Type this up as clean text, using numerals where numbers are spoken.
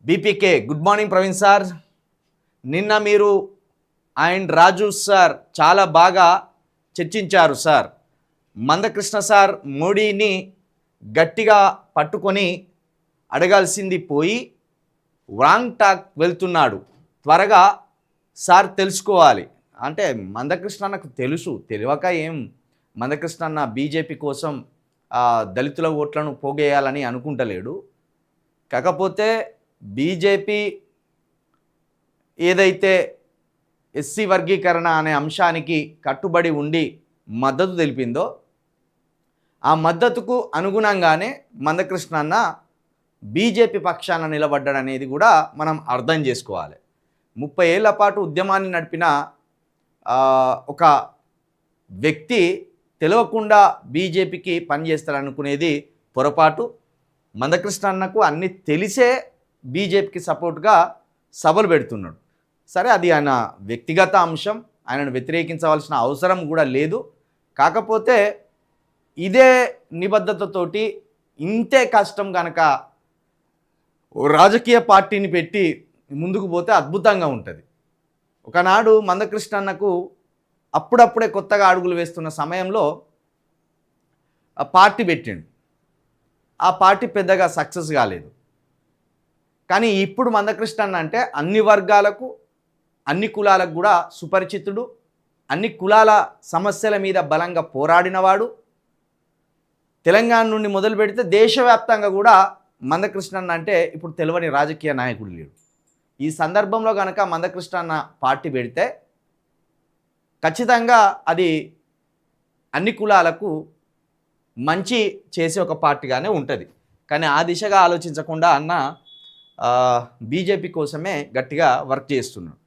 బీపీకే good morning Praveen sir. నిన్న మీరు and Raju sir చాలా బాగా చర్చించారు సార్. మందకృష్ణ సార్ మోడీని గట్టిగా పట్టుకొని అడగాల్సింది పోయి రాంగ్ టాక్ వెళ్తున్నాడు, త్వరగా సార్ తెలుసుకోవాలి అంటే మందకృష్ణ నాకు తెలుసు, తెలియక ఏం మందకృష్ణ అన్న బీజేపీ కోసం దళితుల ఓట్లను పోగేయాలని అనుకుంటలేడు. కాకపోతే బీజేపీ ఏదైతే ఎస్సీ వర్గీకరణ అనే అంశానికి కట్టుబడి ఉండి మద్దతు తెలిపిందో ఆ మద్దతుకు అనుగుణంగానే మందకృష్ణ అన్న బీజేపీ పక్షాన నిలబడ్డాడనేది కూడా మనం అర్థం చేసుకోవాలి. 30 ఏళ్ల పాటు ఉద్యమాన్ని నడిపిన ఒక వ్యక్తి తెలియకుండా బీజేపీకి పనిచేస్తాడనుకునేది పొరపాటు. మందకృష్ణ అన్నకు అన్నీ తెలిసే బీజేపీకి సపోర్ట్గా సభలు పెడుతున్నాడు. సరే, అది ఆయన వ్యక్తిగత అంశం, ఆయనను వ్యతిరేకించవలసిన అవసరం కూడా లేదు. కాకపోతే ఇదే నిబద్ధతతోటి ఇంతే కష్టం కనుక రాజకీయ పార్టీని పెట్టి ముందుకు పోతే అద్భుతంగా ఉంటుంది. ఒకనాడు మందకృష్ణ అన్నకు అప్పుడప్పుడే కొత్తగా అడుగులు వేస్తున్న సమయంలో ఆ పార్టీ పెట్టిండు. ఆ పార్టీ పెద్దగా సక్సెస్ కాలేదు. కానీ ఇప్పుడు మందకృష్ణ అన్న అంటే అన్ని వర్గాలకు, అన్ని కులాలకు కూడా సుపరిచితుడు. అన్ని కులాల సమస్యల మీద బలంగా పోరాడినవాడు. తెలంగాణ నుండి మొదలు పెడితే దేశవ్యాప్తంగా కూడా మందకృష్ణ అన్న అంటే ఇప్పుడు తెలియని రాజకీయ నాయకుడు లేడు. ఈ సందర్భంలో కనుక మందకృష్ణ అన్న పార్టీ పెడితే ఖచ్చితంగా అది అన్ని కులాలకు మంచి చేసే ఒక పార్టీగానే ఉంటుంది. కానీ ఆ దిశగా ఆలోచించకుండా అన్న బీజేపీ కోసమే గట్టిగా వర్క్ చేస్తున్నాడు.